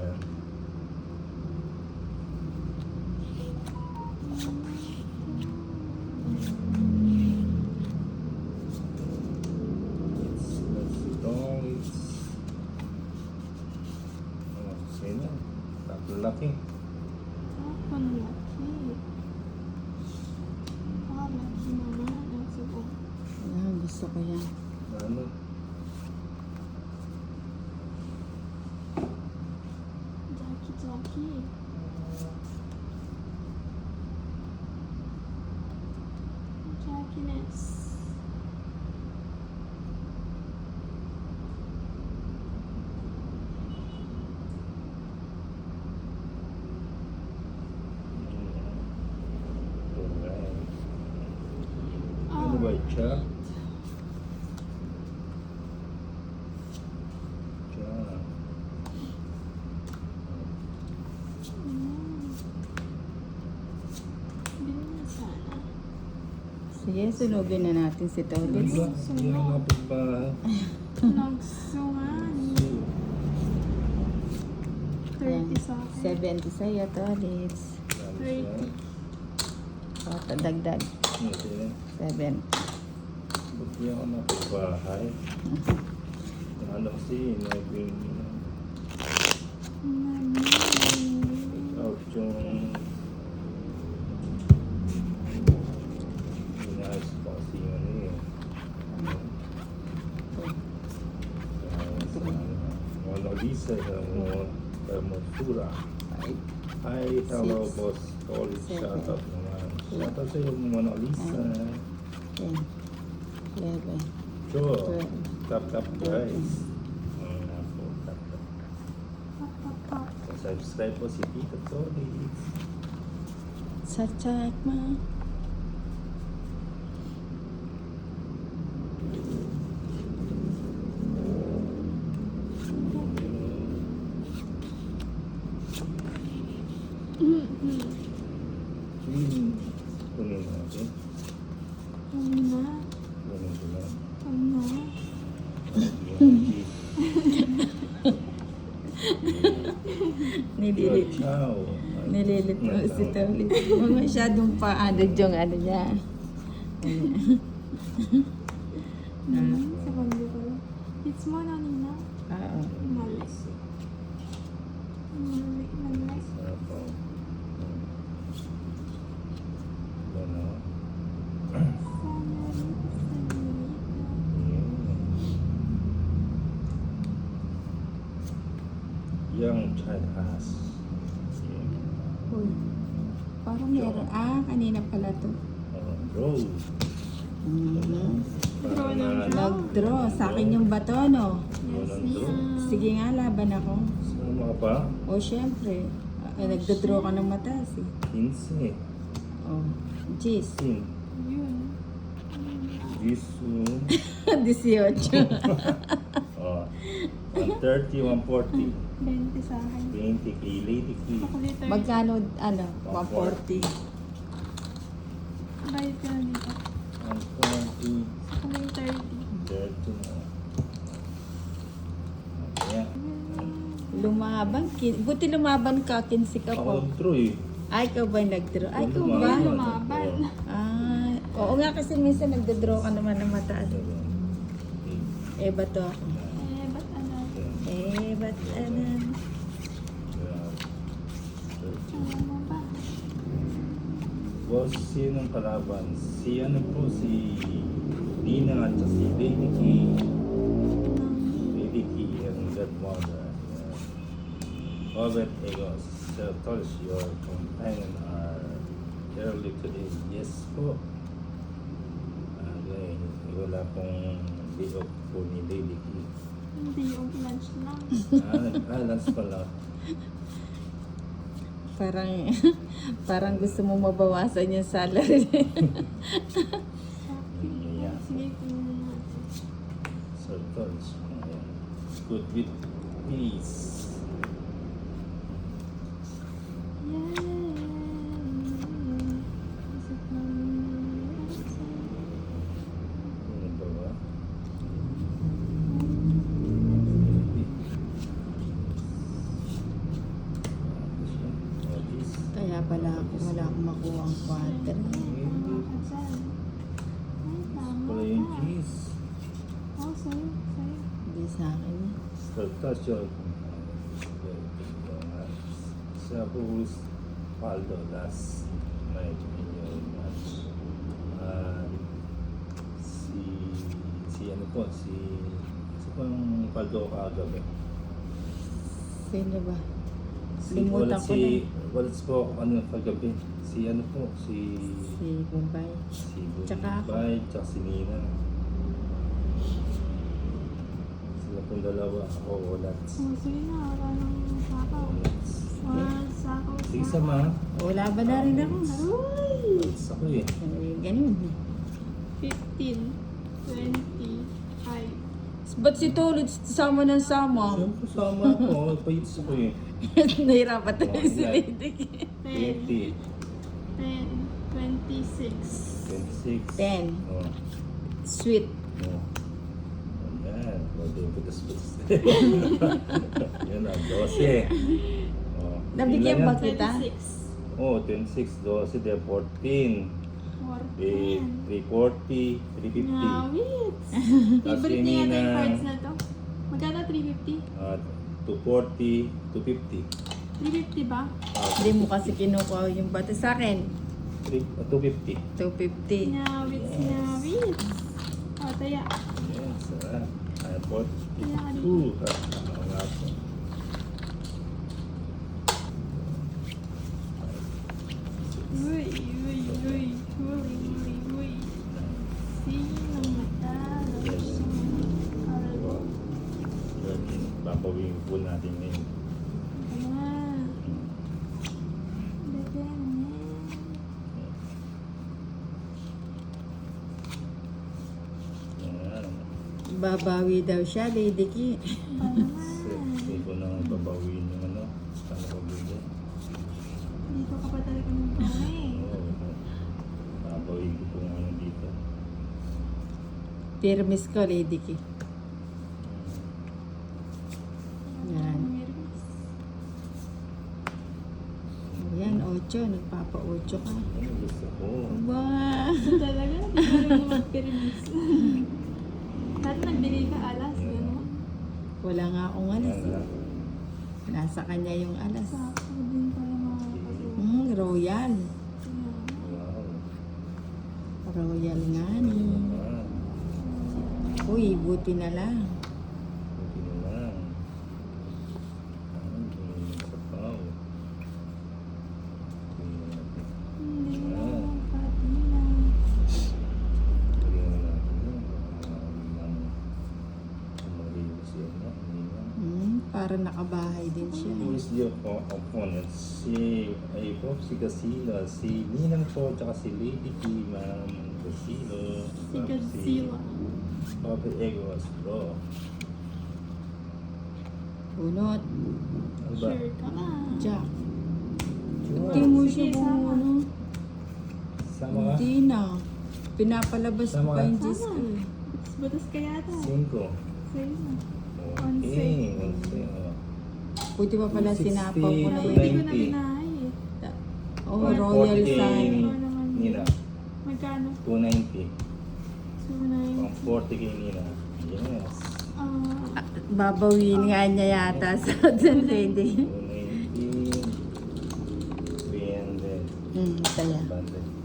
Ayan. Let's go. Oh, sino? Tatlo laki. Ang laki. Ah, laki naman. Ang subo. Ayan, gusto ko yan. Ano? Jackie. Jackiness. Ano ba siya? Bili na sana. Sige, sunugin na natin si Tolitz. Yan ang kapitbahay. Nagsungan. 30 sa akin. 70 sa'yo, Tolitz. 30. O, dagdag. Hindi. 7. Buti ako napagbahay. Ano kasi, naging out yung inayos ko kasi yun eh. Sa Mona Lisa sa Hermosura. Hi, hello Six. boss. Solid Seven. shoutout naman. Shoutout sa iyo Mona Lisa. 10. 11. Sure. 12. Tap guys. Tap. Pop. Subscribe po si Tito Solid. Chat mo. Kunin natin. Ano na? Kunin ko lang. Ano? Nililit. Ciao. Nililit mo si Tolitz. Huwag masyadong paanod yung ano niya. Sa bando ko lang. It's mo na, Nina. Oo. Mali. Mali. Sarap po. Ano? Young child has. Uy. Parang meron. Kanina pala to. Rose. Draw na. Nag-draw. Sa akin yung bato, no? Walang draw. Sige nga, laban ako. Sama ka pa? O, syempre. Nagdodraw ka ng mataas eh. 15. O, Gis. 15. Yun. Jisoo. 18. Oh. 130, 140. 20 sa akin. 20 kay Lady Key. Ako later. Magkano, 140. Bayad ka na dito. 120. Ako may 30. 30 na. Ayan. Lumaban. Buti lumaban ka, 15 ka Ako po. nag-draw eh. Ay, ikaw ba yung nag-draw? Ay, ikaw ba? Lumaban. Lumaban. Oo nga kasi minsan nagdodraw ka naman ng mataas. Eh, bato ako. Ba't ano? Ba't ano? Ano mo ba? Boss, sinong kalaban? Si ano po, si Nina at si Lady Key. Lady Key and Godmother. Robert Egos, Sir Tosh, your companion are early today. Yes po. Okay, wala pong day off po ni Lady Key. Hindi yung lunch lang. Lunch pala. Parang gusto mo mabawasan yung salary. Yeah. Sige, tingnan natin. Sir Tosh. Good with peace. Ano ba ba? Wala akong makuha ang quarter. Tama ka dyan. Ay, tama Wala yung ka. cheese. Oh, sa'yo. Hindi sa akin. Tapos yung siya po is Paldo last night in your match. Si ano po, si pang Paldo kagabi. Sino ba? Si Limutan ko Wallace po ano kagabi. Si ano po, si Bombay. Tsaka ako. Bombay, tsaka si Nina. Sila pong dalawa, ako Wallace. Oh, sige na. Wala nang sakaw. Wala sakaw. Sige sama. Wala ba na rin ako? Aroy! Wallace ako eh. Ganun. 15, 25. Ba't si Tulad sama ng sama? Siyempre sama ako, payits ako eh. Nahirapan tayo Oh, si yeah. Lady. 20, 10, 26. 26. 10. Oh, Sweet. oh. Ayan, pwede yung putas-putas. Yan na, 12. Oh, Nabigyan ilan ba yan? kita? 26. Oh, 26, 12, de 14. 14. 340, 350. Ngawits! Tapos Favorite yung niya yata yung Nina, cards na to. Magkano 350? 240, 250. 350 ba? Hindi mo kasi kinukuha yung bata sa akin. 250. 250. Ngawits, ngawits. O, taya. Yes, sarap. 42. Kaya ka Tama nga po. Uy, uy, uy. Uy, uy, uy. Sino matalo? Wow. Babawin po natin ngayon. Ayan. Ayan. Babawi daw siya, Lady Ki. Hindi ko na babawin yung ano. Sana ko bigyan. Dito ka pa talaga ng bahay. Oo. Babawin ko po ngayon dito. Pirmis ko, Lady Ki. Yan. Yan, 8. Nagpapa-8 ka. Ano gusto ko? Ba? Talaga, hindi ko rin mag-permis. Dati nagbigay ka alas, gano'n. Wala nga akong alas. Yan lang. Nasa kanya yung alas. Sakto din pala mga kapatid. Royal. Wow. Royal nga ni. Ah, Uy, buti na lang. buti na lang. Sa pao. Hindi mo na patina. Tingnan natin yun. Malinis yun, no? Hindi na. Para nakabahay din siya. Who is the opponent? Si ay po, si Casilla, si Ninang po, tsaka si Lady Ki, Ma'am Casilla. Si Godzilla. Papa Egos, bro. Bunot. Ano ba? Sure ka ba? Jack. Sure. Hindi mo Sige, siya sama. ano. Sama ka? Hindi na. Pinapalabas ko Sama pa ka? yung Diyos ko. Butas ka yata. 5. Sa'yo na. Okay. Okay. Buti pa pala 60, sinapaw ko na Pero yun. hindi ko na 90. binahay eh. Oh, 140 Royal kay Sun. Nina. Magkano? 290. 290. Pang 40 kay Nina. Yes. Babawin nga niya yata sa Lady. 290. 300. Kaya. 100.